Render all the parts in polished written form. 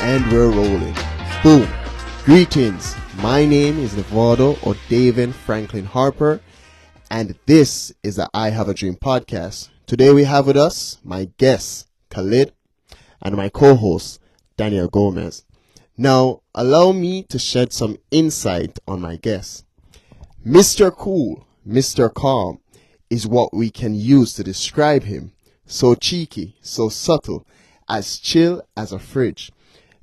And we're rolling. Boom. Greetings. My name is Nevado or David Franklin Harper, and this is the I Have a Dream podcast. Today we have with us my guest, Khalid, and my co-host, Daniel Gomez. Now, allow me to shed some insight on my guest. Mr. Cool, Mr. Calm is what we can use to describe him. So cheeky, so subtle, as chill as a fridge.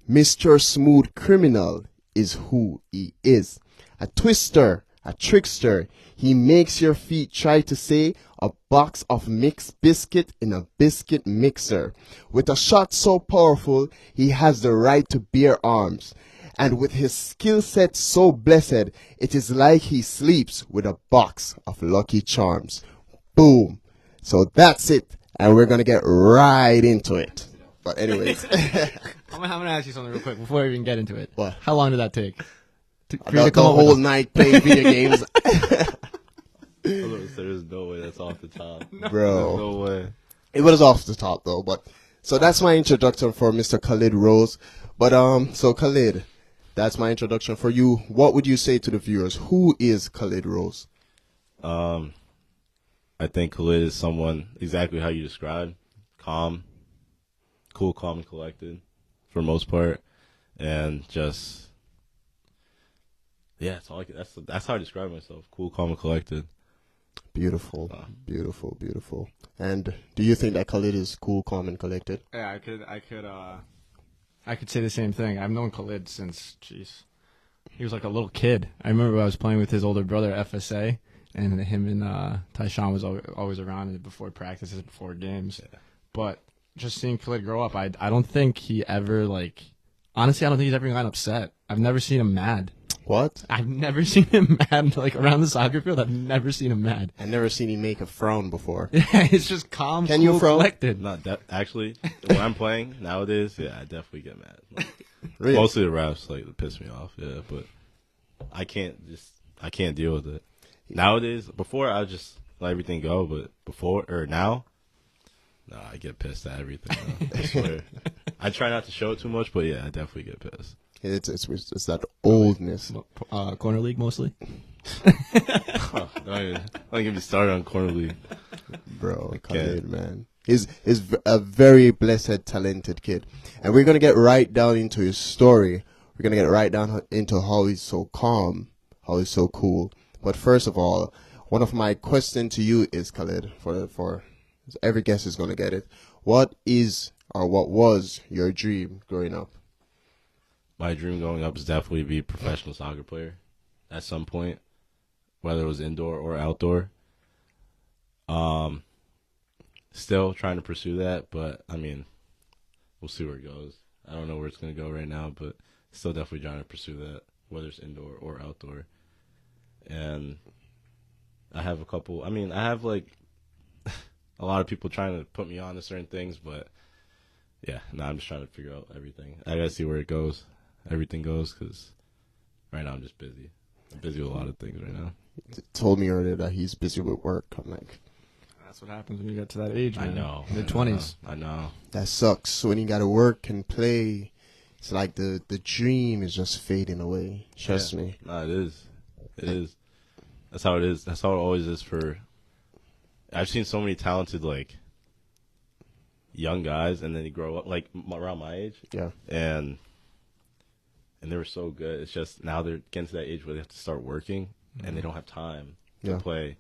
Mr. Smooth Criminal is who he is. A twister, a trickster. He makes your feet try to say a box of mixed biscuit in a biscuit mixer. With a shot so powerful, he has the right to bear arms. And with his skill set so blessed, it is like he sleeps with a box of Lucky Charms. Boom. So that's it. And we're going to get right into it. But anyways. I'm going to ask you something real quick before we even get into it. What? How long did that take? The whole night playing video games. There's no way that's off the top. Bro. No way. It was off the top though. But so that's my introduction for Mr. Khalid Rose. But so Khalid, that's my introduction for you. What would you say to the viewers? Who is Khalid Rose? I think Khalid is someone exactly how you described. Calm, cool, calm, and collected for the most part. And just, yeah, that's how I describe myself. Cool, calm, and collected. Beautiful, beautiful, beautiful. And do you think that Khalid is cool, calm, and collected? Yeah, I could say the same thing. I've known Khalid since, he was like a little kid. I remember I was playing with his older brother, FSA, and him and Tyshawn was always around before practices, before games. Yeah. But just seeing Khalid grow up, I don't think he ever, honestly, I don't think he's ever gotten upset. I've never seen him mad. What? I've never seen him mad, around the soccer field. I've never seen him mad. I've never seen him make a frown before. Yeah, it's just calm, Can cool, you frown? collected. Not that, actually, when I'm playing nowadays, yeah, I definitely get mad. Really? Mostly the refs, they piss me off, yeah, but I can't deal with it. Nowadays, before I just let everything go, but now, no, I get pissed at everything. I swear. I try not to show it too much, but yeah, I definitely get pissed. It's that oldness. Corner league mostly. Don't get me started on corner league, bro. Khalid, man, he's a very blessed, talented kid, and we're gonna get right down into his story. We're gonna get right down into how he's so calm, how he's so cool. But first of all, one of my questions to you is, Khalid, for every guest is gonna get it. What is or what was your dream growing up? My dream growing up is definitely to be a professional soccer player at some point, whether it was indoor or outdoor. Still trying to pursue that, but I mean, we'll see where it goes. I don't know where it's going to go right now, but still definitely trying to pursue that, whether it's indoor or outdoor. And I have I have a lot of people trying to put me on to certain things, but yeah, I'm just trying to figure out everything. I got to see where it goes. Everything goes, because right now I'm just busy. I'm busy with a lot of things right now. He told me earlier that he's busy with work. I'm like, that's what happens when you get to that age, man. I know. Mid-20s. I know. That sucks. When you got to work and play, it's like the dream is just fading away. Trust me. No, it is. It is. That's how it is. That's how it always is for. I've seen so many talented, young guys, and then they grow up, around my age. Yeah. And they were so good. It's just now they're getting to that age where they have to start working, and they don't have time to play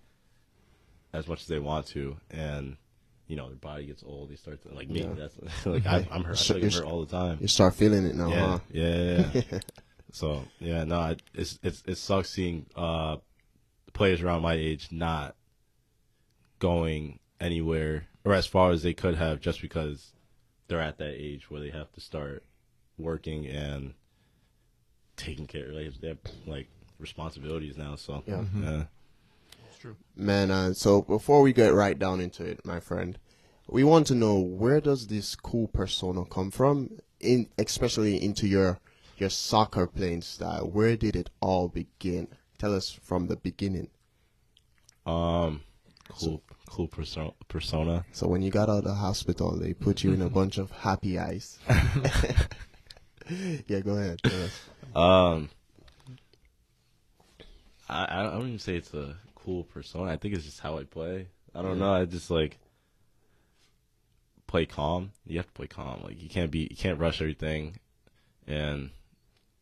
as much as they want to. And, their body gets old. They start to, me, that's, I'm hurt. I feel like I'm hurt all the time. You start feeling it now, huh? Yeah. So, yeah, no, it sucks seeing players around my age not going anywhere or as far as they could have just because they're at that age where they have to start working and taking care. They have responsibilities now. So yeah. It's true, man. So before we get right down into it, my friend, we want to know, where does this cool persona come from? Especially into your soccer playing style. Where did it all begin? Tell us from the beginning. Cool persona. So when you got out of the hospital, they put you in a bunch of happy eyes. Yeah, go ahead. Tell us. I don't even say it's a cool persona. I think it's just how I play. I don't know. I just like play calm. You have to play calm. Like you can't rush everything. And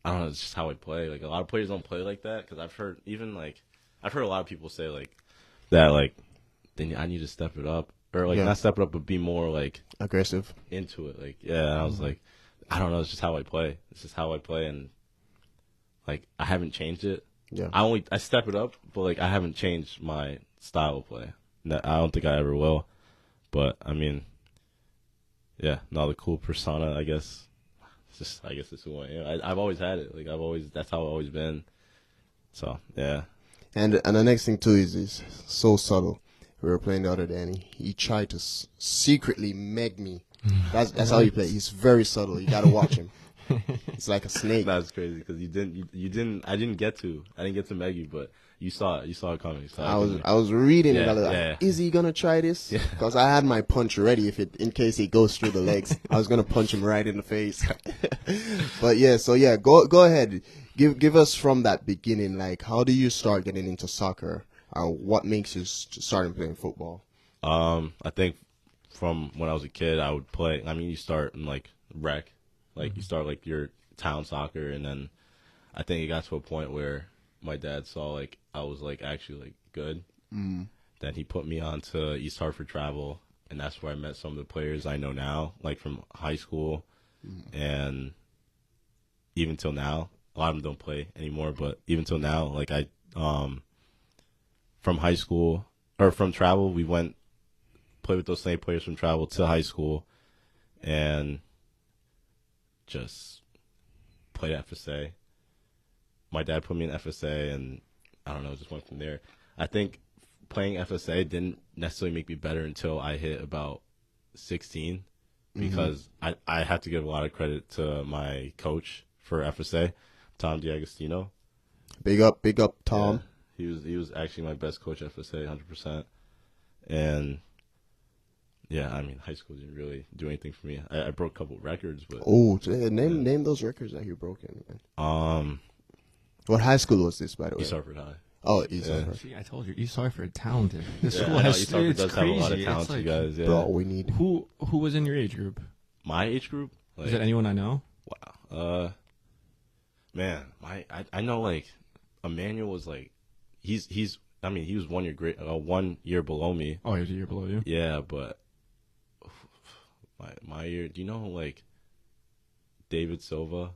I don't know. It's just how I play. Like a lot of players don't play like that because I've heard a lot of people say like that. Like I need to step it up or like not step it up, but be more like Aggressive into it. Like and I was like, I don't know. It's just how I play. It's just how I play, and like I haven't changed it. Yeah. I step it up, but like I haven't changed my style of play. I don't think I ever will. But I mean, yeah, no, the cool persona, I guess. I guess it's who I am. I've always had it. Like that's how I've always been. So yeah. And the next thing too is so subtle. We were playing the other day, and he tried to secretly meg me. That's how he plays. He's very subtle. You gotta watch him. It's like a snake. That's crazy because you didn't. I didn't get to meg you, but you saw it. You saw it coming. I was reading it. I was like, yeah. Is he gonna try this? Because I had my punch ready. In case he goes through the legs, I was gonna punch him right in the face. But yeah, so yeah, go ahead. Give us from that beginning. Like, how do you start getting into soccer? What makes you starting playing football? I think from when I was a kid, I would play. I mean, you start in like rec, like you start like your town soccer, and then I think it got to a point where my dad saw like I was like actually like good. Then he put me on to East Hartford travel, and that's where I met some of the players I know now, like from high school, and even till now. A lot of them don't play anymore, but even till now, like I, from high school or from travel, we went play with those same players from travel to high school, and just played FSA. My dad put me in FSA, and I don't know, just went from there. I think playing FSA didn't necessarily make me better until I hit about 16, because I have to give a lot of credit to my coach for FSA, Tom DiAgostino. Big up, Tom. Yeah, he was actually my best coach at FSA, 100%. And yeah, I mean, high school didn't really do anything for me. I broke a couple records, but name those records that you broke in. Man. What high school was this, by the way? East Hartford High. Oh, East Hartford. See, I told you, East Hartford talented. This school I know, has East Hartford does have a lot of crazy. talent, you guys. Yeah. Bro, we need. Who was in your age group? My age group? Like, Is it anyone I know? wow. Man, I know like Emmanuel was like he was 1 year 1 year below me. Oh, he was a year below you? Yeah, but my year, do you know like David Silva?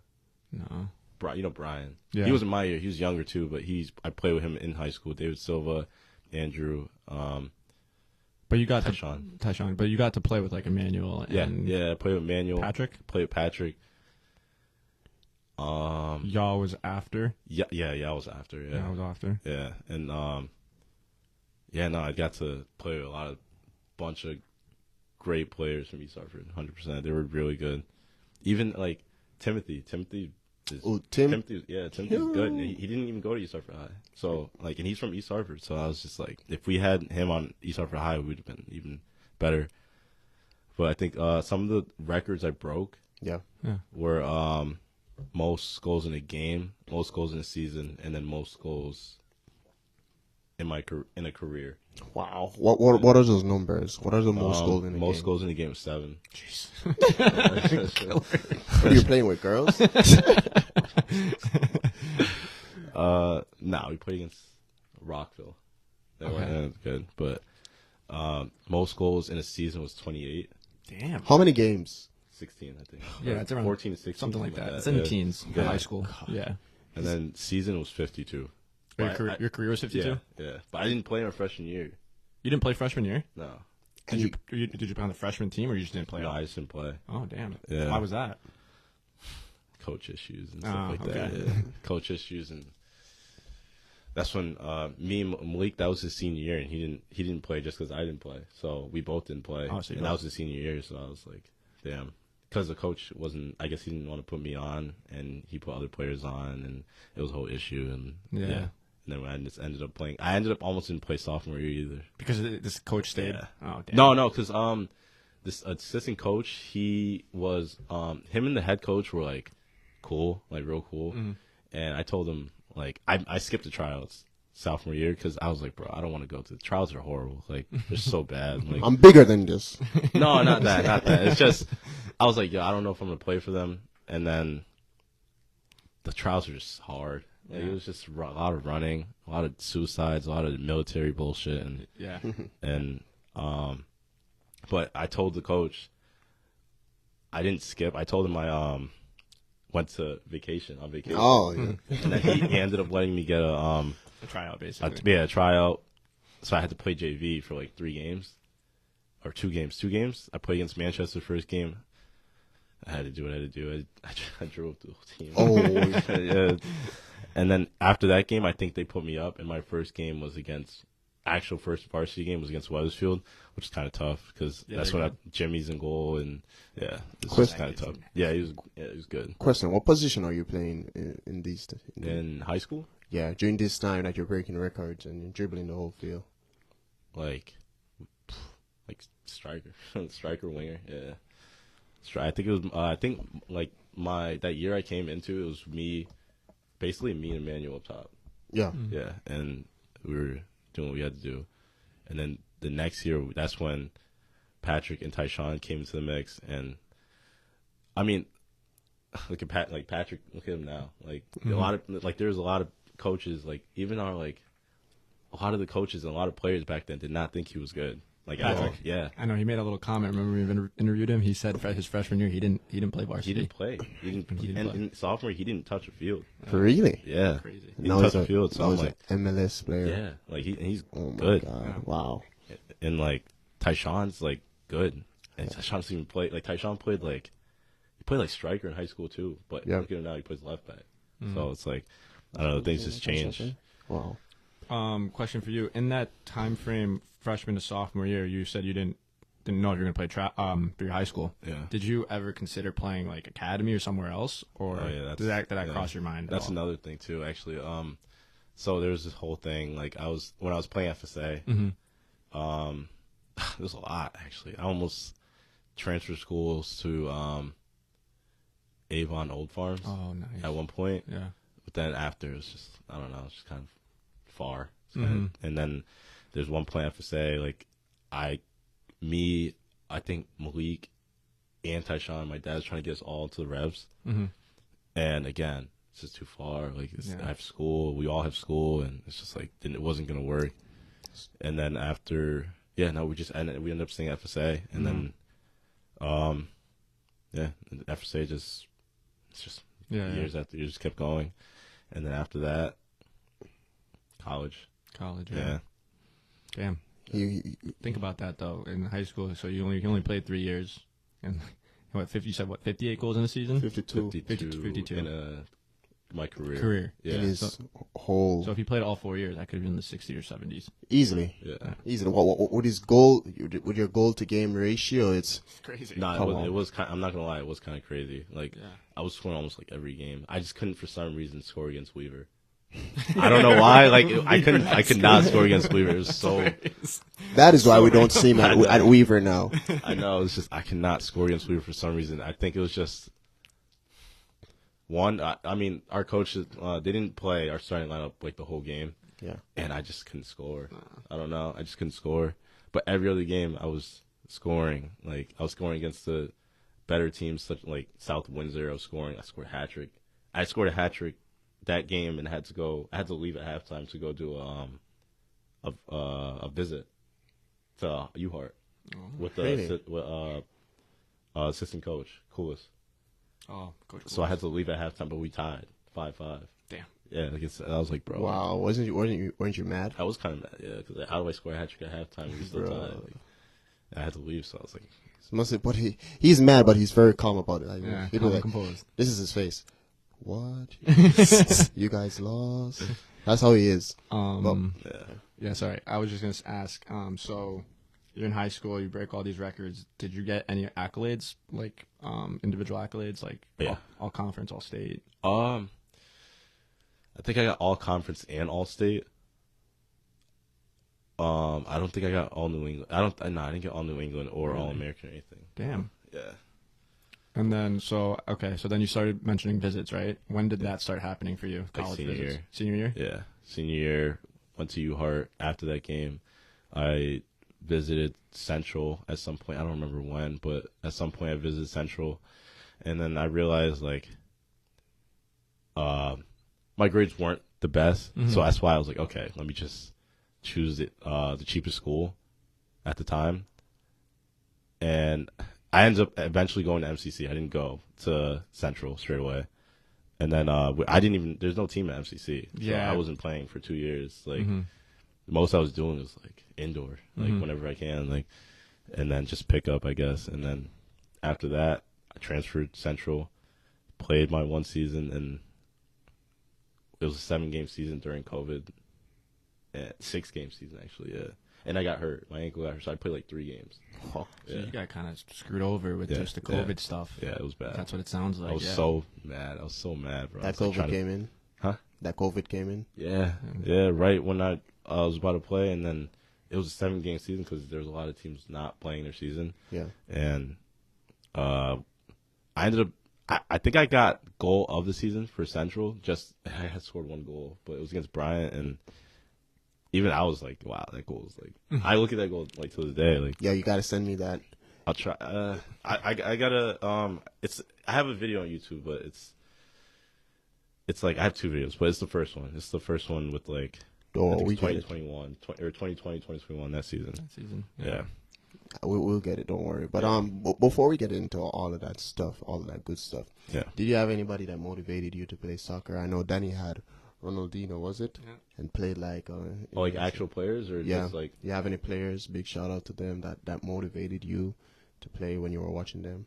No. You know Brian. Yeah. He was in my year. He was younger too, but I played with him in high school. David Silva, Andrew, But you got Tyshawn. But you got to play with like Emmanuel and I played with Emmanuel. Patrick? Played with Patrick. Y'all was after? Yeah, I was after, yeah. I was after. Yeah, and I got to play with a bunch of great players from East Hartford, 100%. They were really good. Even like Timothy is Timothy's good. And he didn't even go to East Hartford High. So like, and he's from East Hartford. So I was just like, if we had him on East Hartford High, we'd have been even better. But I think some of the records I broke were most goals in a game, most goals in a season, and then most goals in a career. Wow. What are those numbers? What are the most goals in a game? Most goals in a game is 7. Jeez. Are you playing with girls? We played against Rockville. They weren't good, but most goals in a season was 28. Damn. How many games? 16, I think. Yeah, it's around 14 to 16. something like that. It's in the teens in high school. Yeah. And then season was 52. Your career was 52? Yeah. But I didn't play my freshman year. You didn't play freshman year? No. Did you play on the freshman team, or you just didn't play? No, I just didn't play. Oh, damn. Yeah. Why was that? Coach issues and stuff like that. Yeah. Coach issues, and that's when me and Malik, that was his senior year, and he didn't play just because I didn't play. So we both didn't play, and that was his senior year. So I was like, damn. Because the coach I guess he didn't want to put me on, and he put other players on, and it was a whole issue, and yeah. And then I just ended up playing. I ended up almost didn't play sophomore year either. Because this coach stayed? Yeah. Oh, damn. No, because this assistant coach, he was, him and the head coach were like cool, like real cool. And I told him, like, I skipped the tryouts sophomore year because I was like, bro, I don't want to go to the trials. Are horrible. Like, they're so bad. Like, I'm bigger than this. no, not that. It's just I was like, yo, I don't know if I'm gonna play for them. And then the trials were just hard. Like, it was just a lot of running, a lot of suicides, a lot of military bullshit, and and but I told the coach I didn't skip. I told him I went to vacation. Oh, yeah. And then he ended up letting me get a tryout, basically. a tryout. So I had to play JV for like 3 games or 2 games. 2 games. I played against Manchester first game. I had to do what I had to do. I drove the whole team. Oh, yeah. And then after that game, I think they put me up, and my first game was against actual first varsity game was against Wethersfield, which is kind of tough because that's when Jimmy's in goal, and it's just kind of tough. Yeah, he was good. Question: what position are you playing in these? In high school? Yeah, during this time that you're breaking records and you're dribbling the whole field. Like striker, striker winger. Yeah, I think it was. I think like that year I came into, it was basically me and Emmanuel up top. Yeah, yeah, and we were doing what we had to do. And then the next year, that's when Patrick and Tyshawn came into the mix. And I mean, look at Patrick. Look at him now. Like a lot of there's a lot of coaches. Like even a lot of the coaches and a lot of players back then did not think he was good. Like Patrick, I know he made a little comment. Remember we interviewed him. He said his freshman year he didn't play varsity. He didn't play. In sophomore he didn't touch a field. Really? Yeah, crazy. He didn't touch a field. So I'm like, MLS player. Yeah, like he's oh my good. God. Yeah. Wow. And like Tyshawn's like good, and Tyshawn's even played. Like Tyshawn played like striker in high school too. But look at him now, he plays left back. So it's like I don't know, things just change. Wow. Question for you: in that time frame, freshman to sophomore year, you said you didn't know if you were going to play for your high school. Yeah. Did you ever consider playing like academy or somewhere else, or did that cross your mind? That's another thing too, actually. So there was this whole thing. Like when I was playing FSA. There's a lot actually. I almost transferred schools to Avon Old Farms. Oh, nice. At one point. Yeah. But then after, it's just I don't know. It's just kind of far. And then there's one play FSA. Like I think Malik and Tyshawn, my dad's trying to get us all to the revs. And again, it's just too far. Like I have school. We all have school, and it's just like it wasn't gonna work. And then after, we ended up staying at FSA, and then, FSA just years after years just kept going, and then after that, college. Yeah. Damn. Think about that though. In high school, so you only played 3 years, and you said 58 goals in a season? 52 in my career. In his whole. So if he played all 4 years, that could have been in the 60s or 70s. Easily. Yeah. Easily. What his goal? With your goal to game ratio, it's crazy. No, it was kind. I'm not gonna lie, it was kind of crazy. Like I was scoring almost like every game. I just couldn't for some reason score against Weaver. I don't know why. Like I could not score against Weaver. It was so. That is why we don't see him at Weaver now. I know. It's just I cannot score against Weaver for some reason. I think it was just one. I mean, our coaches they didn't play our starting lineup like the whole game. Yeah. And I just couldn't score. I don't know. I just couldn't score. But every other game I was scoring. Like I was scoring against the better teams, such like South Windsor. I scored a hat trick. I scored a hat trick that game, and I had to leave at halftime to go do a visit to UHart with the assistant coach, Coolest. Oh, Coach. So I had to leave at halftime, but we tied 5-5. Damn. Yeah, I was like, bro. Wow, weren't you mad? I was kind of mad, yeah, because how do I score a hat trick at halftime? We still tied. Like, I had to leave, so I was like, but he's mad, but he's very calm about it. Like, calm and composed. This is his face. What? You guys lost? That's how he is. Sorry. I was just going to ask, so you're in high school, you break all these records. Did you get any accolades, like individual accolades, like all conference, all state? I think I got all conference and all state. I don't think I got all New England. I didn't get all New England or all American or anything. Damn. Yeah. And then, so then you started mentioning visits, right? When did that start happening for you? Like College senior visits? year. Senior year? Yeah, senior year, went to U-Hart. After that game, I visited Central at some point. I don't remember when, but at some point I visited Central. And then I realized, like, my grades weren't the best. Mhm. So that's why I was like, okay, let me just choose the cheapest school at the time. And I ended up eventually going to MCC. I didn't go to Central straight away. And then I didn't even, there's no team at MCC. So Yeah. I wasn't playing for 2 years. Like, Mhm. the most I was doing was, like, indoor, like, Mhm. whenever I can. Like, and then just pick up, I guess. And then after that, I transferred Central, played my one season, and it was a 7-game season during COVID. 6-game season, actually, yeah. And I got hurt. My ankle got hurt, so I played like 3 games. Oh, so Yeah. you got kind of screwed over with Yeah, just the yeah. COVID stuff. Yeah, it was bad. That's what it sounds like. I was yeah. so mad. I was so mad, bro. I That was, like, COVID trying to- came in. Huh? That COVID came in. Yeah, yeah. Right when I was about to play, and then it was a 7-game season because there was a lot of teams not playing their season. Yeah. And I ended up. I think I got goal of the season for Central. Just I had scored 1 goal, but it was against Bryant, and even I was like, "Wow, that goal was like." I look at that goal like to this day. Like, Yeah, you gotta send me that. I'll try. I gotta. It's I have a video on YouTube, but it's like I have 2 videos, but it's the first one. It's the first one with like Oh, I think we it's get it. 2021 or 2020, 2021 that season. That season. Yeah. We'll get it. Don't worry. But Yeah. before we get into all of that stuff, all of that good stuff, Yeah. did you have anybody that motivated you to play soccer? I know Danny had Ronaldinho, was it? Yeah. And played like. Oh, like actual players or Yeah. just like You have any players? Big shout out to them that motivated you to play when you were watching them.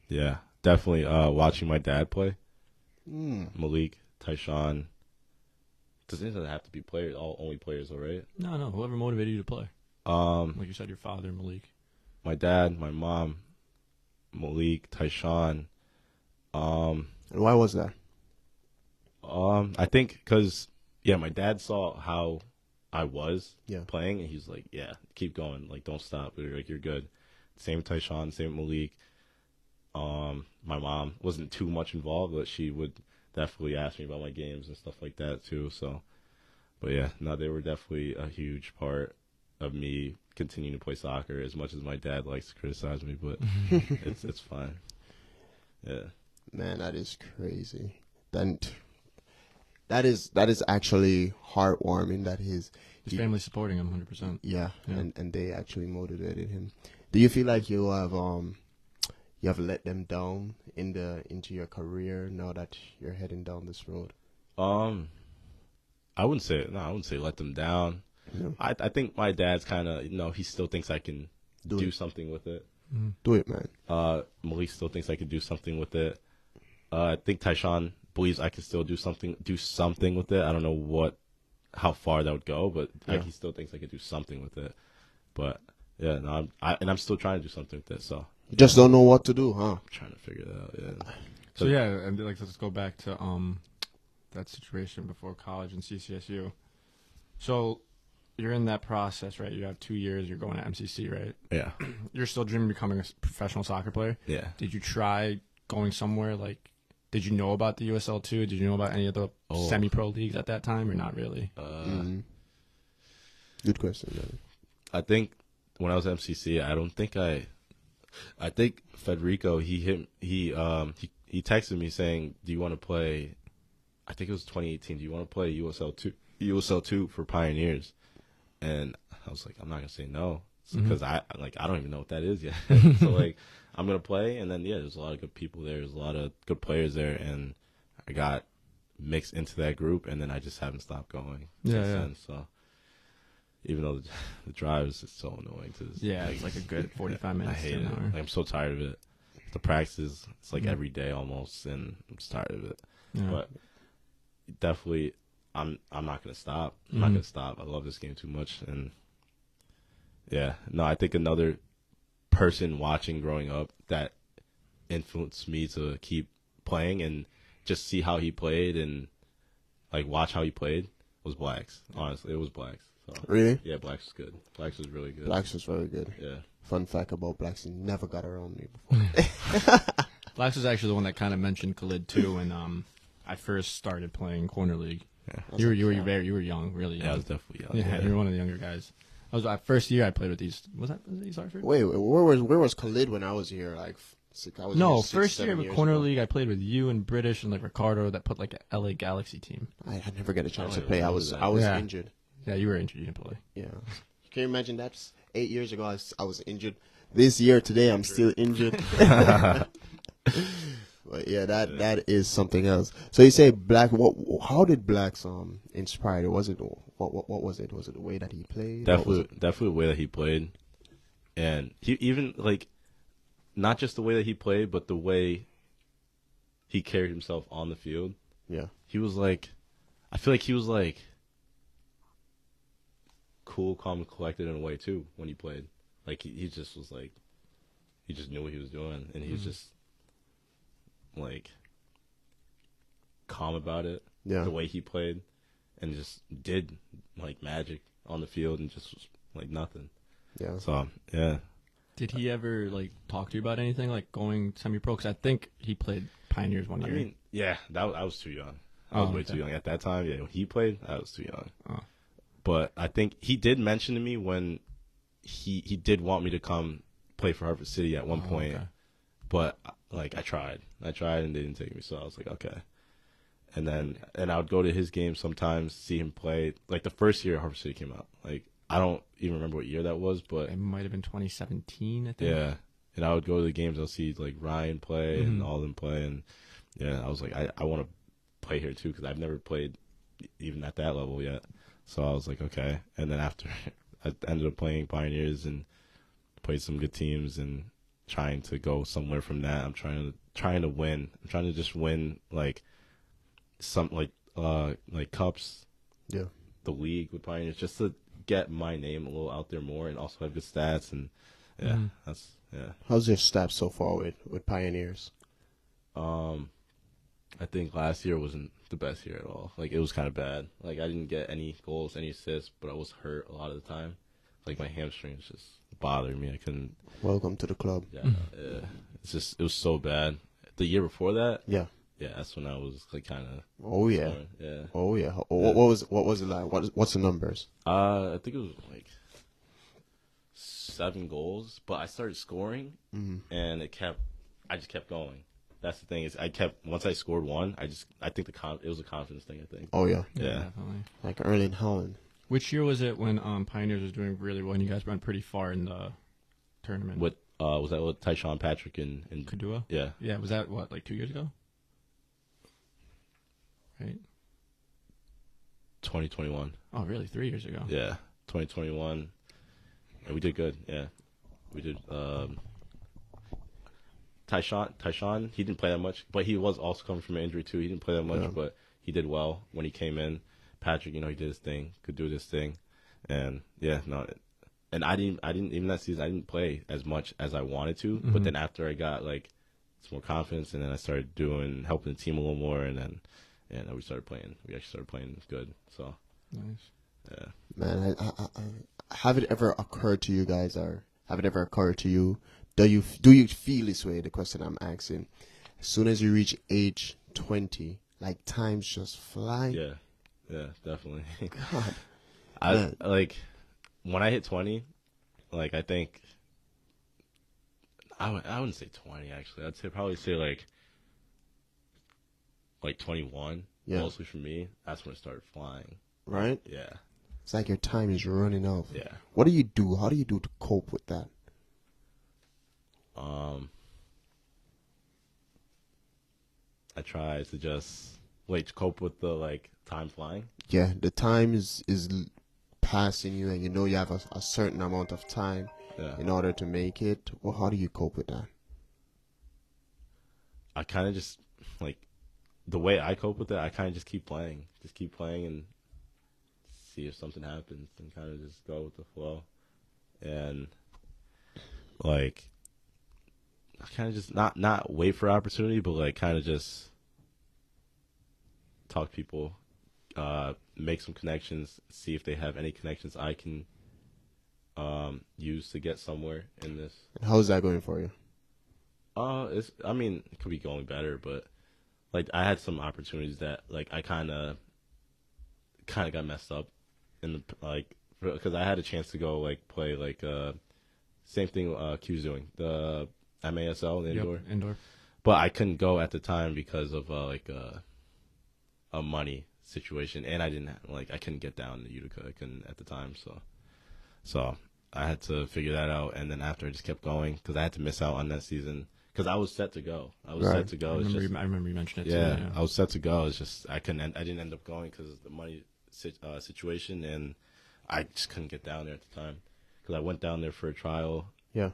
yeah, definitely watching my dad play. Mm. Malik, Tyshawn. Doesn't have to be players, only players, all right? No. Whoever motivated you to play. Um, Like you said, your father, Malik. my dad, my mom, Malik, Tyshawn. And why was that? I think because my dad saw how I was Yeah. playing, and he's like, "Yeah, keep going, like don't stop. You're good." Same Tyshawn, same Malik. My mom wasn't too much involved, but she would definitely ask me about my games and stuff like that too. So, but yeah, no, they were definitely a huge part of me continuing to play soccer. As much as my dad likes to criticize me, but it's fine. Yeah. Man, that is crazy. That is actually heartwarming. That His family supporting him 100%. yeah, Yeah. and they actually motivated him. Do you feel like you have let them down into your career now that you're heading down this road? I wouldn't say let them down. No. I think my dad's kind of, he still thinks I can Do do it. something with it. Do it, man. Malik still thinks I could do something with it. I think Tyshawn believes I could still do something with it. I don't know how far that would go, but Yeah. he still thinks I could do something with it. But yeah, no, I'm still trying to do something with it. So You just don't know what to do, huh? I'm trying to figure it out. Yeah. So yeah, and like let's go back to that situation before college and CCSU. So you're in that process, right? You have 2 years. You're going to MCC, right? Yeah. You're still dreaming of becoming a professional soccer player. Yeah. Did you try going somewhere like? Did you know about the USL 2? Did you know about any of the semi-pro leagues at that time, or not really? Good question, man. I think when I was at MCC, I think Federico he texted me saying, "Do you want to play?" I think it was 2018. Do you want to play USL 2 for Pioneers? And I was like, I'm not gonna say no because I don't even know what that is yet. So like, I'm gonna play, and then there's a lot of good people there. There's a lot of good players there, and I got mixed into that group, and then I just haven't stopped going since then. So even though the drive is just so annoying to this, It's like a good 45 minutes. I hate to it. an hour. Like, I'm so tired of it. The practices, it's like every day almost, and I'm just tired of it. Yeah. But definitely, I'm not gonna stop. I'm not gonna stop. I love this game too much, and I think another person watching growing up that influenced me to keep playing and just see how he played and like watch how he played was Blacks. Honestly, it was Blacks. So Really? yeah, Blacks was good. Blacks was really good. Blacks was very good. Yeah. Fun fact about Blacks, he never got around me before. Blacks was actually the one that kind of mentioned Khalid too when I first started playing corner league. Yeah. You were young, really young. Yeah, I was definitely young. Yeah, you were one of the younger guys. I was first year I played with these. Was it East Hartford? Wait, where was Khalid when I was here? Like, I was No, here 6, first year 7 with years corner ago. league I played with you and British and like Ricardo that put like a LA Galaxy team. I never get a chance to Oh, play. I yeah, was Yeah. injured. Yeah, you were injured. You didn't play. Yeah. Can you imagine that's 8 years ago? I was injured. This year, today, I'm still injured. But yeah, that is something else. So you say Black. How did Blacks inspire you? Was it what was it? Was it the way that he played? Definitely the way that he played, and he even like, not just the way that he played, but the way he carried himself on the field. Yeah. He was like, I feel like he was like cool, calm, and collected in a way too when he played. Like he just was like, he just knew what he was doing, and he was just like calm about it. Yeah. The way he played, and just did like magic on the field, and just was like nothing. Yeah. So yeah, Did he ever like talk to you about anything like going semi-pro? Because I think he played Pioneers one I year. mean, yeah, I was too young. I was way too young at that time. Yeah, when he played, I was too young. Oh. But I think he did mention to me when he did want me to come play for Hartford City at one point. Okay. But like I tried and they didn't take me, so I was like, okay. And then I would go to his games sometimes, see him play. Like the first year Hartford City came out, like I don't even remember what year that was, but It might have been 2017, I think. yeah. And I would go to the games. I'll see like Ryan play and all of them play, and yeah, I was like, I want to play here too because I've never played even at that level yet. So I was like, okay. And then after, I ended up playing Pioneers and played some good teams and trying to go somewhere from that. I'm trying to win. I'm trying to just win like some like cups, Yeah. the league with Pioneers, just to get my name a little out there more and also have good stats and yeah, that's yeah. How's your stats so far with Pioneers? I think last year wasn't the best year at all. Like, it was kind of bad. Like, I didn't get any goals, any assists, but I was hurt a lot of the time. Like, my hamstrings just bothered me. I couldn't. Welcome to the club. Yeah, it was so bad. The year before that, Yeah. yeah, that's when I was like kind of. Oh yeah. Yeah. Oh yeah. What was it like? What's the numbers? I think it was like 7 goals, but I started scoring, and I just kept going. That's the thing is, once I scored one, I think it was a confidence thing. I think. Oh yeah. Yeah. Definitely. Like Erling Haaland. Which year was it when Pioneers was doing really well and you guys went pretty far in the tournament? What was that with Tyshawn Patrick and Kadua? yeah. Yeah, was that what, like 2 years ago? Right? 2021. Oh, really? 3 years ago? Yeah, 2021. Yeah, we did good. Yeah, we did. Tyshawn, he didn't play that much, but he was also coming from an injury too. He didn't play that much, but he did well when he came in. Patrick, he did his thing, could do this thing, and yeah, no. And I didn't even that season. I didn't play as much as I wanted to. But then after I got like some more confidence, and then I started helping the team a little more, and then we started playing. We actually started playing good. So Nice. yeah. Man, I have it ever occurred to you guys, or have it ever occurred to you? Do you feel this way? The question I'm asking. As soon as you reach age 20, like time's just flying. Yeah, definitely. God. I like when I hit 20, like I think I wouldn't say 20 actually. I'd probably say like 21. Yeah. Mostly for me, that's when it started flying. Right? Yeah. It's like your time is running out. Yeah. What do you do? How do you do to cope with that? I try to just cope with the like time flying. Yeah, the time is passing you, and you know you have a certain amount of time in order to make it. Well, how do you cope with that? I kind of just like the way I cope with it. I kind of just keep playing and see if something happens, and kind of just go with the flow. And like I kind of just not wait for opportunity, but like kind of just talk to people, make some connections, see if they have any connections I can use to get somewhere in this. How's that going for you? It could be going better, but like I had some opportunities that like I kind of got messed up in the like because I had a chance to go like play like same thing Q's doing the MASL the indoor. Yep, indoor. But I couldn't go at the time because of a money situation, and I couldn't get down to Utica. I couldn't at the time, so I had to figure that out. And then after I just kept going because I had to miss out on that season because I was set to go. I remember you mentioned it. Yeah, too, yeah. I was set to go. It's just I didn't end up going because of the money situation, and I just couldn't get down there at the time because I went down there for a trial. Yeah.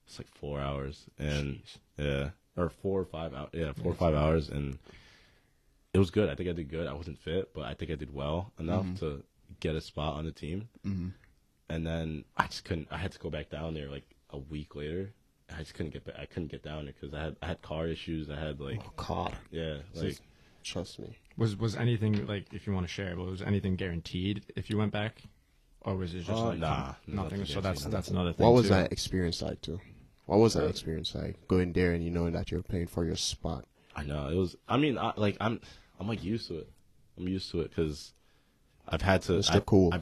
It's like 4 hours, and Jeez. yeah, or 4 or 5 hours. Yeah, 4 or 5 hours, and it was good. I think I did good. I wasn't fit, but I think I did well enough to get a spot on the team. Mm-hmm. And then I just couldn't. I had to go back down there like a week later. I just couldn't get back. I couldn't get down there because I had car issues. I had like God. yeah, like Trust me. Was anything like if you want to share? Was anything guaranteed if you went back, or was it just like nah, nothing? So guaranteed. that's another thing. What was too. that experience like too? What was that experience like? Going there and you knowing that you're playing for your spot. I know it was. I mean, I'm like used to it. I'm used to it because I've had to. Mr. Cool.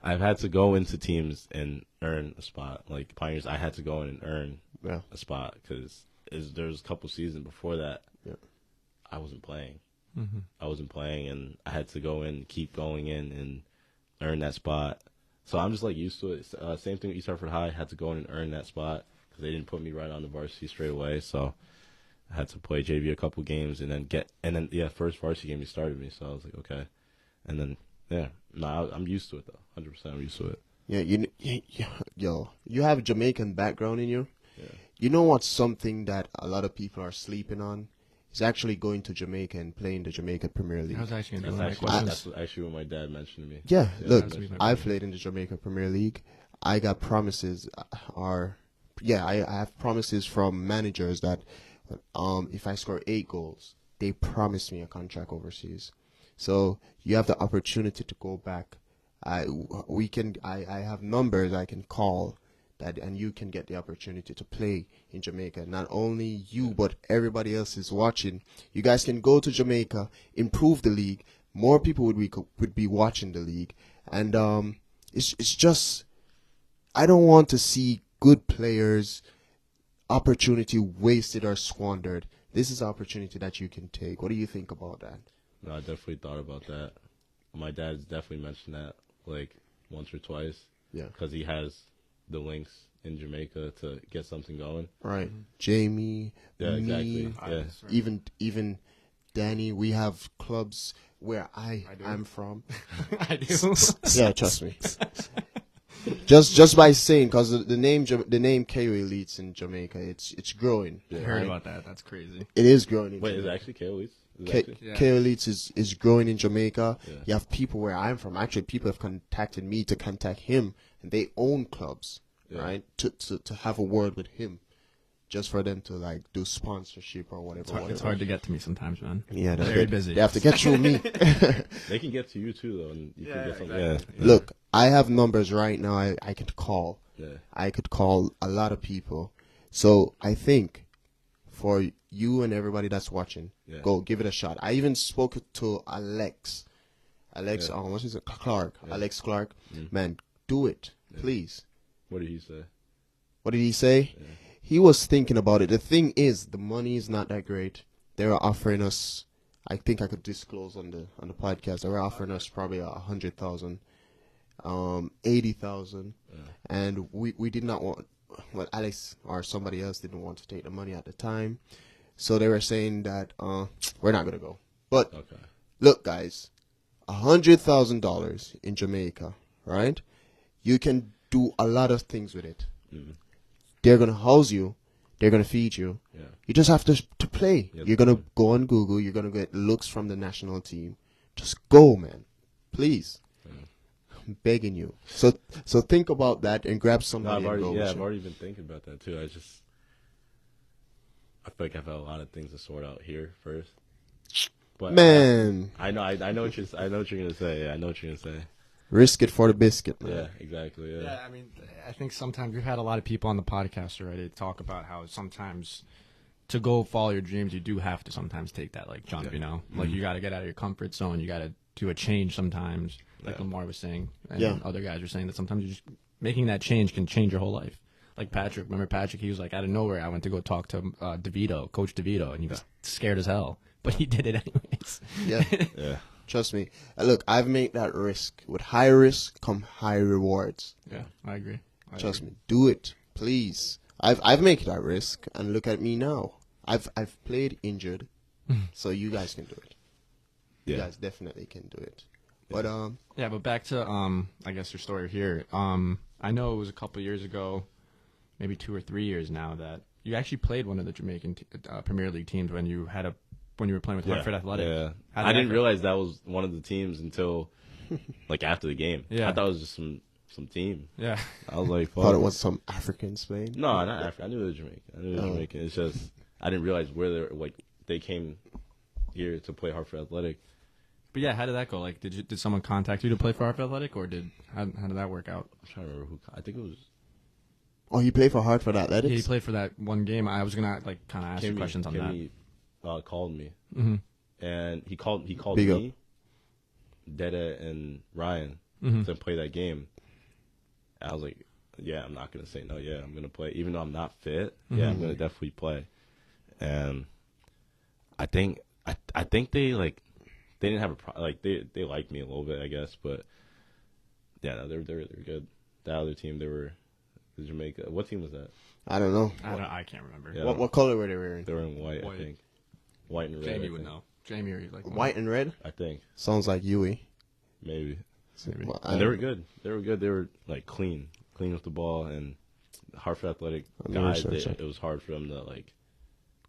I've had to go into teams and earn a spot. Like Pioneers, I had to go in and earn Yeah. a spot because there was a couple seasons before that. Yeah. I wasn't playing. Mm-hmm. I wasn't playing, and I had to go in, keep going in, and earn that spot. So I'm just like used to it. Same thing with East Hartford High. Had to go in and earn that spot because they didn't put me right on the varsity straight away. So I had to play JV a couple games and then first varsity game he started me. So I was like okay, and then I'm used to it though. 100% I'm used to it. Yeah, you have a Jamaican background in you. Yeah. You know what's something that a lot of people are sleeping on? Is actually going to Jamaica and playing the Jamaica Premier League. I was actually going to That's ask my actually, questions. what my dad mentioned to me. Yeah, look, that's what I played in the Jamaica Premier League. I got promises. I have promises from managers that if I score 8 goals, they promise me a contract overseas. So you have the opportunity to go back. I have numbers I can call that, and you can get the opportunity to play in Jamaica. Not only you, but everybody else is watching. You guys can go to Jamaica, improve the league. More people would be watching the league, and it's just I don't want to see good players opportunity wasted or squandered. This is an opportunity that you can take. What do you think about that? No, I definitely thought about that. My dad's definitely mentioned that like once or twice. Yeah. Because he has the links in Jamaica to get something going. Right. Jamie, Yeah, me, exactly. Yeah. even Danny. We have clubs where I'm from. I do. Yeah, trust me. just by saying, because the name KO Elites in Jamaica, it's growing. I heard about that. That's crazy. It is growing. In Wait, Jamaica. is it actually Kaylee's? Yeah. KO Elites is growing in Jamaica. Yeah. You have people where I'm from. Actually, people have contacted me to contact him, and they own clubs, Yeah. right? To have a word with him, just for them to like do sponsorship or whatever. It's hard to get to me sometimes, man. Yeah, Very busy. They have to get through me. They can get to you too, though, and you can get something. exactly. Yeah. Look, I have numbers right now. I could call. Yeah. I could call a lot of people. So I think for you and everybody that's watching, Yeah. go give it a shot. I even spoke to Alex. Yeah. What is it? Clark. Yeah. Alex Clark. Mm. Man, do it, Yeah. please. What did he say? What did he say? Yeah. He was thinking about it. The thing is, the money is not that great. They were offering us. I think I could disclose on the podcast. They were offering us probably 100,000, 80,000, Yeah. and we did not want. Well, Alex or somebody else didn't want to take the money at the time, so they were saying that we're not gonna go. But Okay. look, guys, $100,000 in Jamaica, right? You can do a lot of things with it. Mm. They're gonna house you. They're gonna feed you. Yeah. You just have to play. Yeah, You're gonna go on Google. You're gonna get looks from the national team. Just go, man. Please. Yeah. I'm begging you. So think about that and grab No, somebody. I've already, and go with I've you. already been thinking about that too. I feel like I've had a lot of things to sort out here first. But Man, I know what you're gonna say. Yeah, I know what you're gonna say. Risk it for the biscuit, man. Yeah, exactly. Yeah. Yeah, I mean, I think sometimes we've had a lot of people on the podcast already talk about how sometimes to go follow your dreams, you do have to sometimes take that like jump, Yeah. you know? Like you got to get out of your comfort zone. You got to do a change sometimes, like Yeah. Lamar was saying. And Yeah. other guys were saying that sometimes you just making that change can change your whole life. Like Patrick, remember Patrick? He was like, out of nowhere, I went to go talk to DeVito, Coach DeVito, and he was scared as hell. But he did it anyways. Yeah. Yeah. Trust me. Look, I've made that risk. With high risk come high rewards. Yeah, I agree. Trust me. Do it, please. I've made that risk, and look at me now. I've played injured, so you guys can do it. You Yeah. guys definitely can do it. But Yeah, but back to I guess your story here. I know it was a couple years ago, maybe 2 or 3 years now, that you actually played one of the Jamaican Premier League teams when you were playing with Hartford Athletic. Yeah. How did I that didn't go? realize that was one of the teams until like after the game. Yeah. I thought it was just some team. Yeah. I was like, thought it fuck. was some African Spain. No, not Africa. I knew it was Jamaican. Oh. It's just I didn't realize where they came here to play Hartford Athletic. But yeah, how did that go? Like, did someone contact you to play for Hartford Athletic, or how did that work out? I'm trying to remember who. I think it was. Oh, he played for Hartford Athletics? Yeah, he played for that one game. I was gonna like kind of ask you questions on that. Kimmy, called me, Mm-hmm. and he called Big me, Dede, and Ryan Mm-hmm. to play that game. I was like, yeah, I'm not gonna say no. Yeah, I'm gonna play, even though I'm not fit. Yeah, I'm gonna definitely play. And I think they didn't have they liked me a little bit, I guess, but yeah, no, they're good. That other team, they were the Jamaica. What team was that? I don't know. I can't remember. Yeah. What color were they wearing? They were in white, White. I think. White and red. Jamie I would think. know. Jamie, or like White and red? I think Sounds like Yui. maybe. Maybe. Well, And they were good. They were good. They were like clean with the ball, and Hartford Athletic guys. It was hard for them to like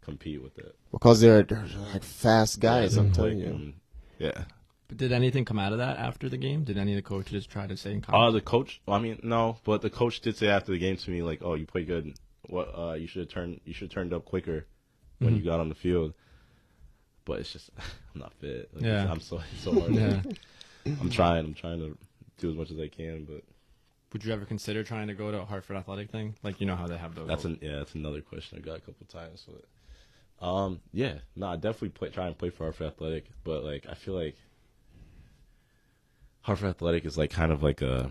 compete with it. Because they're like fast guys, Yeah, I'm like, telling you. Yeah. But did anything come out of that after the game? Did any of the coaches try to stay in contact? The coach. Well, I mean, no, but the coach did say after the game to me, like, "Oh, you played good. What? You should have turned up quicker when you got on the field." But it's just I'm not fit. Like, Yeah. I'm so hard. Yeah. I'm trying to do as much as I can, but Would you ever consider trying to go to a Hartford Athletic thing? Like, you know how they have those. that's another question I got a couple times. But yeah, no, I definitely try and play for Hartford Athletic, but like I feel like Hartford Athletic is like kind of like a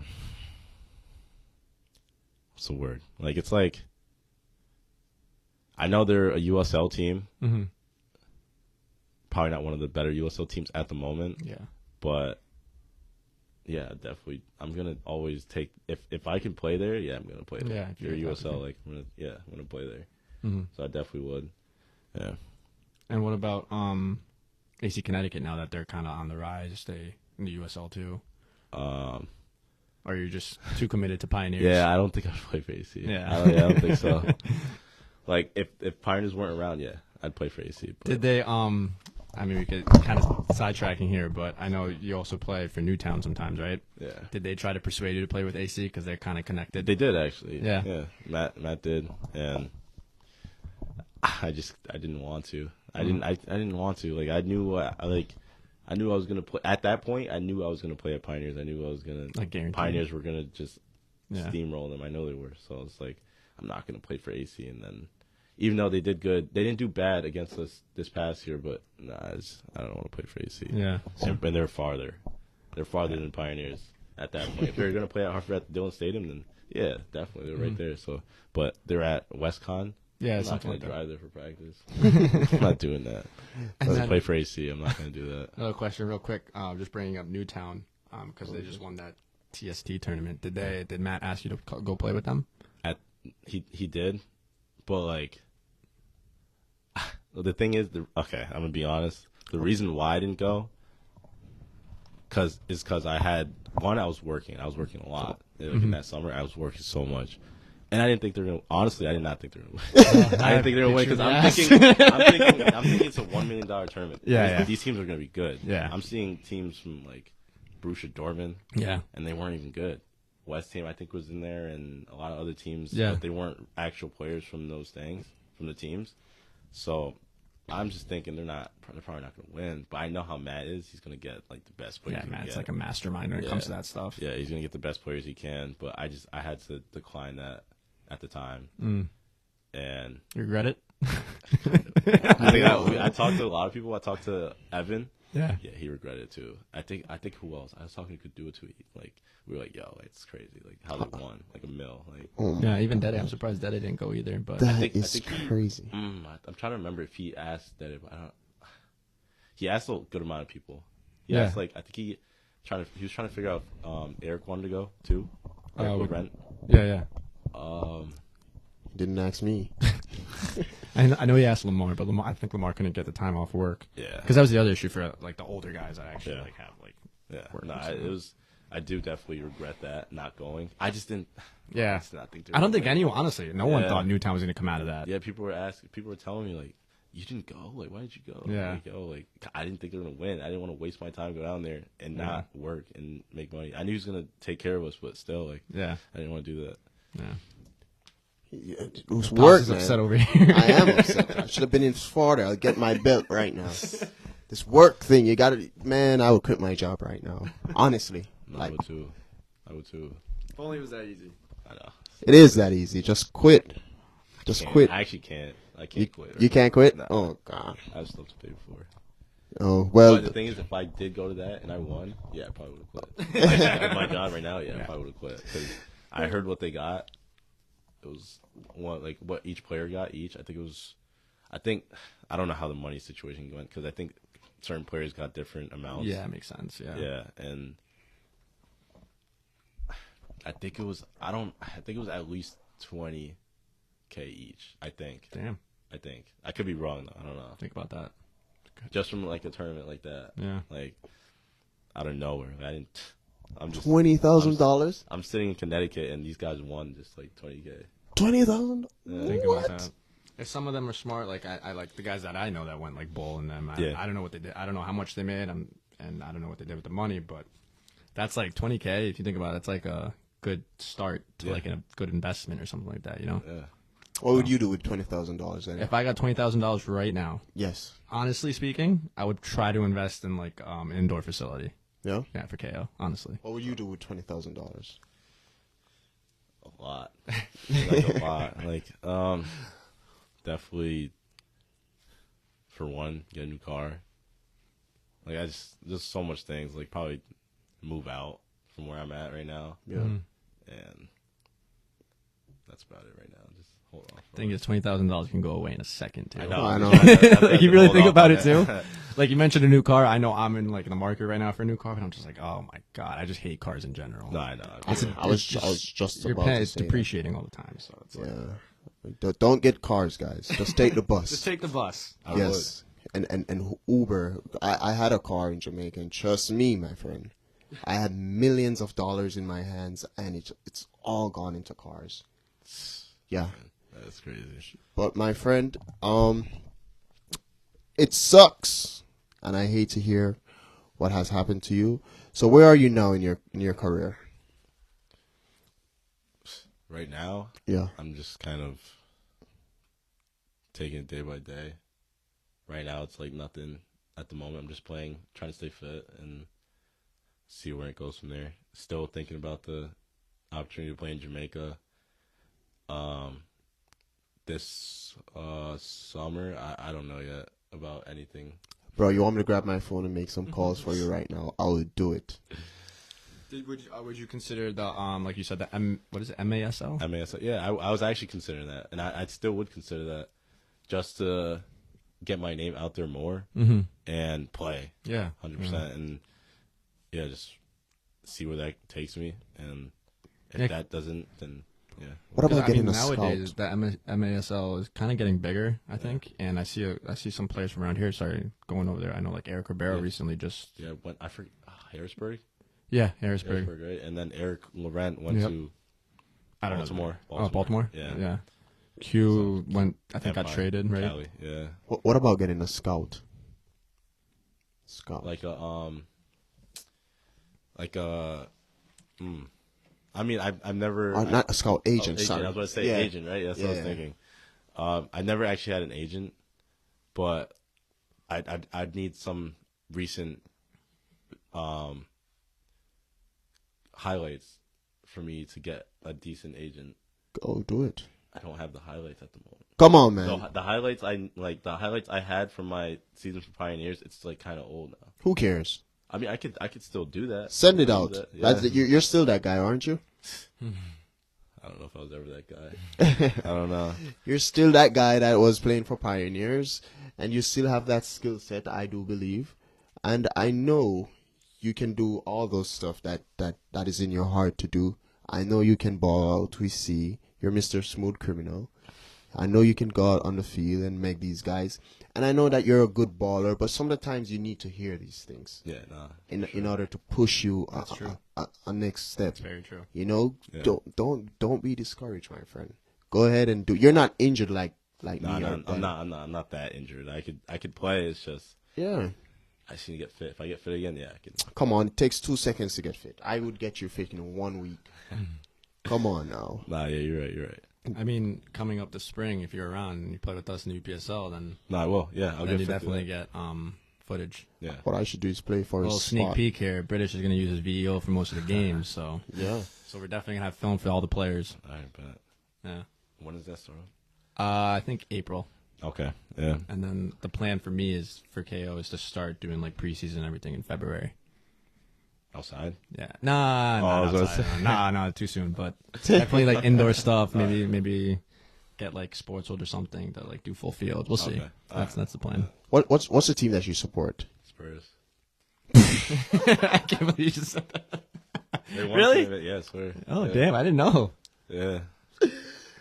what's the word? Like it's like I know they're a USL team, Mm-hmm. probably not one of the better USL teams at the moment, Yeah. but yeah, definitely I'm gonna always take if I can play there, yeah, I'm gonna play there. Yeah, if If you're you're USL, like I'm gonna play there. Mm-hmm. So I definitely would. Yeah. And what about AC Connecticut now that they're kind of on the rise? Stay in the USL too? Or are you just too committed to Pioneers? Yeah, I don't think I'd play for AC. Yeah. I don't think so. Like if Pioneers weren't around, yeah, I'd play for AC. But Did they? I mean, we could kind of sidetracking here, but I know you also play for Newtown sometimes, right? yeah, Did they try to persuade you to play with AC because they're kind of connected? they did actually. Yeah. yeah. Matt did, and I didn't want to. I didn't want to. Like I knew I knew I was gonna play at that point. I knew I was gonna play at Pioneers. I knew I was gonna. Like guaranteed. Pioneers were gonna just Yeah. steamroll them. I know they were. So it's like I'm not gonna play for AC. And then, even though they did good, they didn't do bad against us this past year. But nah, I don't want to play for AC. Yeah. And they're farther. They're farther than Pioneers at that point. If they're gonna play at Hartford at the Dillon Stadium, then yeah, definitely they're right there. So, but they're at WestCon. Yeah, I'm not something gonna like that. drive there for practice. I'm not doing that. And Let's then- play for AC. I'm not gonna do that. Another question, real quick. Just bringing up Newtown because they just won that TST tournament. Did Matt ask you to go play with them? He did, but like the thing is, okay, I'm gonna be honest. The reason why I didn't go, because I was working. I was working a lot in that summer. I was working so much, and I didn't think they're gonna. Honestly, I did not think they're gonna win. I didn't think they were gonna win because I'm thinking it's a $1 million tournament. Yeah. These teams are gonna be good. Yeah. I'm seeing teams from like Borussia Dortmund, Yeah. and they weren't even good. West Ham, I think, was in there, and a lot of other teams. Yeah. But they weren't actual players from those things, from the teams. So, I'm just thinking they're probably not going to win. But I know how Matt is. He's going to get like the best players. Yeah, Matt's like a mastermind when it comes to that stuff. Yeah, he's going to get the best players he can. But I had to decline that at the time. And you regret it? I think I talked to a lot of people. I talked to Evan. Yeah, he regretted it too. I think who else? I was talking to Could Do It too. Like we were like, yo, it's crazy. Like how they won, like a mil. Like yeah, even Dede. I'm surprised Dede didn't go either. But that is crazy. I'm trying to remember if he asked Dede, but I don't. He asked a good amount of people. He asked like I think he was trying to figure out Eric wanted to go too. With Rent. Yeah. Didn't ask me. I know he asked Lamar, but I think Lamar couldn't get the time off work. Yeah, because that was the other issue for like the older guys that actually like have like. Yeah, I do definitely regret that not going. I just didn't. Yeah, I don't think anyone honestly. No one thought Newtown was going to come out of that. Yeah, people were telling me like, you didn't go. Like, why did you go? Yeah, like I didn't think they were going to win. I didn't want to waste my time go down there and not work and make money. I knew he was going to take care of us, but still, like, I didn't want to do that. Yeah. It was work, man. Upset over here. I am upset. I should have been in Florida. I'll get my belt right now. This work thing, you gotta, man. I would quit my job right now. Honestly, I would too. If only it was that easy. I know. It is that easy. Just quit. Just quit. I actually can't. I can't quit. You can't quit? No. Oh God. I have stuff to pay for. Oh well. But the thing is, if I did go to that and I won, I probably would have quit. Like, my job right now, I probably would have quit because I heard what they got. It was what each player got each. I I don't know how the money situation went because I think certain players got different amounts. Yeah, it makes sense. Yeah. Yeah, and I think it was at least $20K each. I think. Damn. I could be wrong though. I don't know. Think about that. Just from like a tournament like that. Yeah. Like out of nowhere. I'm just $20,000. I'm sitting in Connecticut and these guys won just like $20K. $20,000. Think about that. If some of them are smart, like I like the guys that I know that went like Bull and them. I don't know what they did. I don't know how much they made, and I don't know what they did with the money. But that's like $20K. If you think about it, it's like a good start to like a good investment or something like that. You know. Yeah. What would you do with $20,000? If I got $20,000 right now, yes. Honestly speaking, I would try to invest in like an indoor facility. Yeah. Yeah, for KO. Honestly. What would you do with $20,000? A lot. Like a lot. Like definitely for one, get a new car. Like just so much things. Like probably move out from where I'm at right now. Yeah. And that's about it right now. Just hold on. I think it's $20,000 can go away in a second too. I know. Like, you really think about it too? Like you mentioned a new car. I know I'm in like the market right now for a new car, and I'm just like, oh my God, I just hate cars in general. No, I know. I was just your about pay to is say depreciating all the time, so it's like, Don't get cars, guys. Just take the bus. just take the bus. Yes. And Uber. I had a car in Jamaica, and trust me, my friend, I had millions of dollars in my hands, and it's all gone into cars. Yeah. That's crazy. But my friend, it sucks, and I hate to hear what has happened to you. So where are you now in your career? Right now, I'm just kind of taking it day by day. Right now, it's like nothing at the moment. I'm just playing, trying to stay fit, and see where it goes from there. Still thinking about the opportunity to play in Jamaica. This summer, I don't know yet about anything. Bro, you want me to grab my phone and make some calls for you right now? I will do it. Would you consider the like you said the what is it, MASL? MASL, yeah. I was actually considering that, and I still would consider that, just to get my name out there more and play. Yeah, 100%, and just see where that takes me, and if that doesn't, then yeah. What about getting a nowadays, scout? the MASL is kind of getting bigger, I think, and I see some players from around here started going over there. I know like Eric Ribeiro recently just I forget Harrisburg. Yeah, Harrisburg, right? And then Eric Laurent went to Baltimore. Baltimore. Yeah. Q went. I think got traded, right? Cali, yeah. What about getting a scout? Like I mean, I've never not a scout, agent. Sorry, I was going to say agent, right? That's what I was thinking. I never actually had an agent, but I'd need some recent highlights for me to get a decent agent. Go do it. I don't have the highlights at the moment. Come on, man. So the highlights I had from my season for Pioneers, it's like kind of old now. Who cares? I mean, I could still do that. Send it I out. do that, yeah. You're still that guy, aren't you? I don't know if I was ever that guy. I don't know. You're still that guy that was playing for Pioneers, and you still have that skill set, I do believe. And I know you can do all those stuff that is in your heart to do. I know you can ball out. We see you're Mr. Smooth Criminal. I know you can go out on the field and make these guys. And I know that you're a good baller, but sometimes you need to hear these things. Yeah, nah. In order to push you true. a next step. That's very true. You know, Yeah. don't be discouraged, my friend. Go ahead and do. You're not injured like Nah, me. I'm not that injured. I could play. It's just Yeah. I just need to get fit. If I get fit again, yeah, I can. Come on, it takes 2 seconds to get fit. I would get you fit in 1 week. Come on now. Nah, yeah, you're right. I mean, coming up this spring, if you're around and you play with us in the UPSL, then Nah, I will. Yeah, I'll then get you fit. definitely get footage. Yeah. What I should do is play for A a little sneak spot. peek here. British is going to use his VEO for most of the games, so Yeah. we're definitely going to have film for all the players. All right, bet. Yeah. When is that start? I think April. Okay. Yeah. And then the plan for me is for KO is to start doing like preseason and everything in February. Outside. Yeah. Nah, I not was gonna outside. Nah, too soon. But definitely like indoor stuff. Maybe get like Sports World or something to like do full field. We'll see. Okay. That's the plan. What's the team that you support? Spurs. I can't believe you just said that. They won Really? some of it, yeah, I swear. Oh yeah. damn! I didn't know. Yeah.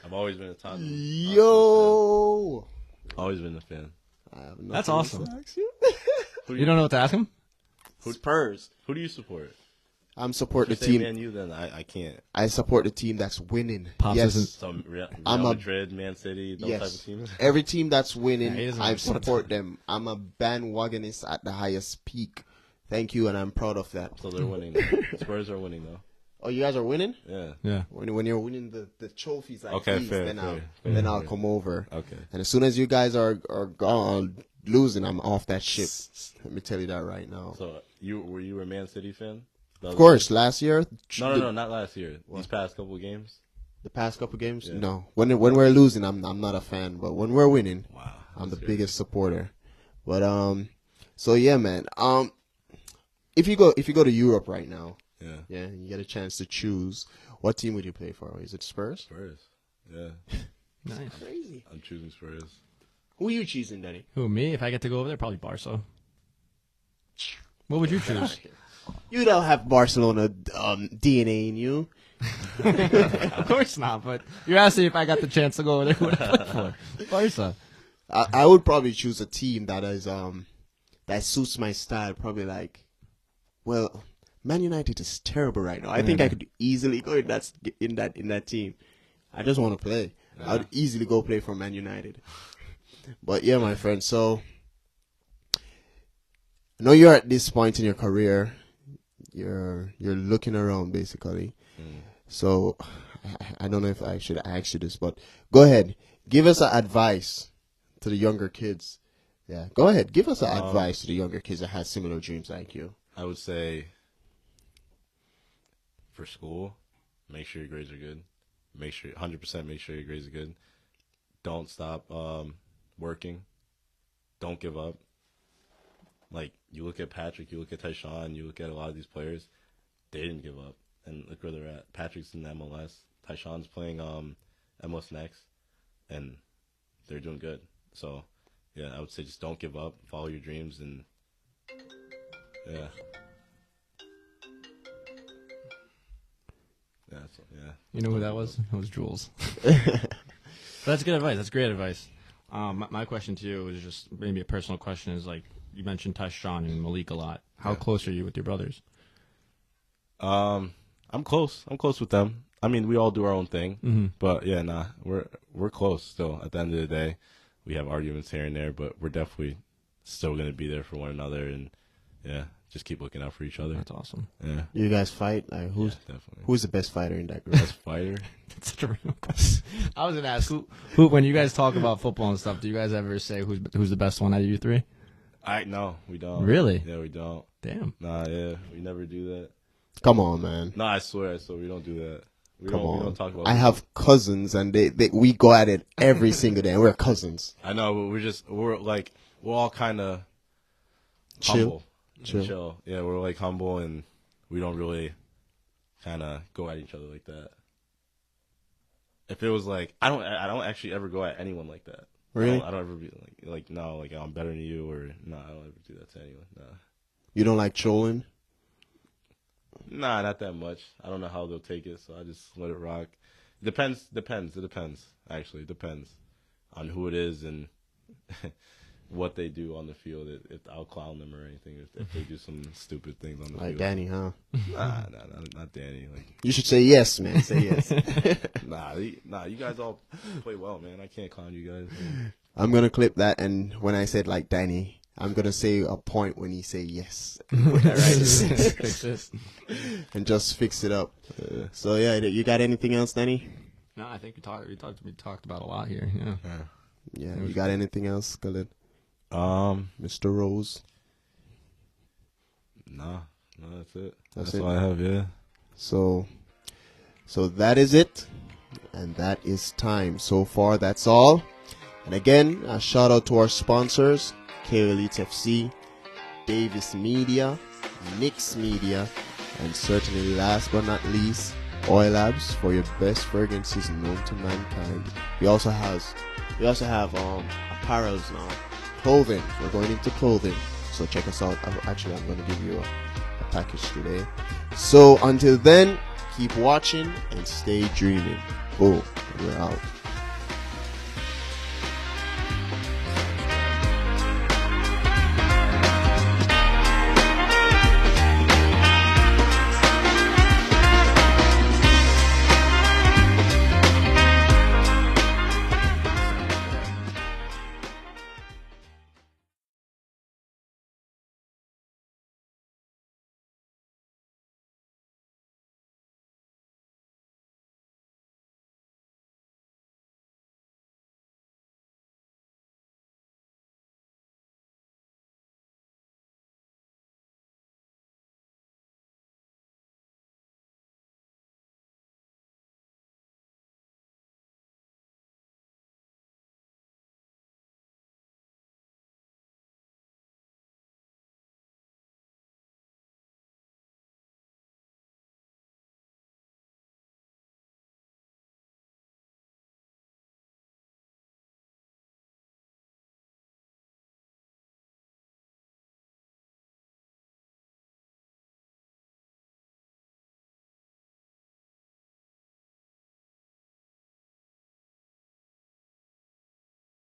I've always been a Tottenham. Yo. Always been a fan. I have nothing That's to awesome. ask you. You don't know what to ask him? Spurs. Who do you support? I'm support the If you say team. Man U, then I can't. I support the team that's winning. Pops yes. isn't- Some Real I'm a- Madrid, Man City, those type of Yes. teams. Every team that's Yeah, winning, he doesn't I support support them. I'm a bandwagonist at the highest peak. Thank you, and I'm proud of that. So they're winning. Spurs are winning though. Oh, you guys are winning? Yeah. Yeah. When you're winning the trophies like Okay, these, fair, then fair, then fair. I'll come over. Okay. And as soon as you guys are gone losing, I'm off that ship. Let me tell you that right now. So were you a Man City fan? Of course, last year. No, not last year. These past couple of games. The past couple games, Yeah. no. When we're losing, I'm not a fan. But when we're winning, Wow. I'm the that's biggest supporter. But so yeah, man. If you go to Europe right now, crazy. Yeah. yeah, you get a chance to choose. What team would you play for? Is it Spurs? Spurs. Yeah. Nice. Crazy. I'm choosing Spurs. Who are you choosing, Danny? Who, me? If I get to go over there, probably Barca. What would you choose? You don't have Barcelona DNA in you. Of course not, but you're asking if I got the chance to go over there, who would I play for? Barca. I would probably choose a team that is that suits my style. Probably like, well, Man United is terrible right now. I think I could easily go in that team. I just want to play. I would easily go play for Man United. But yeah, my friend. So I know you're at this point in your career. You're looking around basically. So I don't know if I should ask you this, but go ahead. Give us an advice to the younger kids. Yeah, go ahead. Give us an advice to the younger kids that have similar dreams like you. I would say for school, make sure your grades are good. 100% make sure your grades are good. Don't stop working. Don't give up. Like, you look at Patrick, you look at Tyshawn, you look at a lot of these players, they didn't give up. And look where they're at. Patrick's in MLS. Tyshawn's playing MLS Next, and they're doing good. So, yeah, I would say just don't give up. Follow your dreams, and, yeah. Yeah. You know who that was? It was Jules. That's good advice. That's great advice. My question to you is just maybe a personal question. Is like you mentioned Tyshawn and Malik a lot. How close are you with your brothers? I'm close. I'm close with them. I mean, we all do our own thing, but yeah, we're close still. At the end of the day, we have arguments here and there, but we're definitely still gonna be there for one another, and yeah, just keep looking out for each other. That's awesome. Yeah, You guys fight? Like, yeah, definitely. who's the best fighter in that group? Best fighter? That's such a real question. I was gonna ask who when you guys talk about football and stuff, do you guys ever say who's the best one out of you three? No, we don't. Really? Yeah, we don't. Damn. Nah, yeah, we never do that. Come on, man. No, I swear, we don't do that. We Come on. don't talk about I it. have cousins, and we go at it every single day, and we're cousins. I know, but we're all kind of Chill. chill. Yeah, we're like humble, and we don't really kind of go at each other like that. If it was like, I don't actually ever go at anyone like that. Really? I don't ever be like no, like I'm better than you, or no, I don't ever do that to anyone. Nah. You don't like trolling? Nah, not that much. I don't know how they'll take it, so I just let it rock. Depends. Actually, it depends on who it is and what they do on the field. If I'll clown them or anything, if they do some stupid things on the Like field. Danny, huh? Nah, not Danny. Like, You should say yes, man. Say yes. nah, you guys all play well, man. I can't clown you guys. I'm gonna clip that, and when I said like Danny, I'm gonna say a point when he say yes. Put that right. Fix this. And just fix it up. So yeah, you got anything else, Danny? No, I think we talked about a lot here. Yeah. Yeah, you got anything else, Khalid? Mr. Rose. No, that's it. That's That's it. all I have. Yeah. So that is it, and that is time. So far, that's all. And again, a shout out to our sponsors, KO Elite FC, Davis Media, Nix Media, and certainly last but not least, Oil Labs for your best fragrances known to mankind. We also have apparels now, clothing. We're going into clothing, so check us out. Actually, I'm going to give you a package today. So until then, keep watching and stay dreaming. Boom, we're out.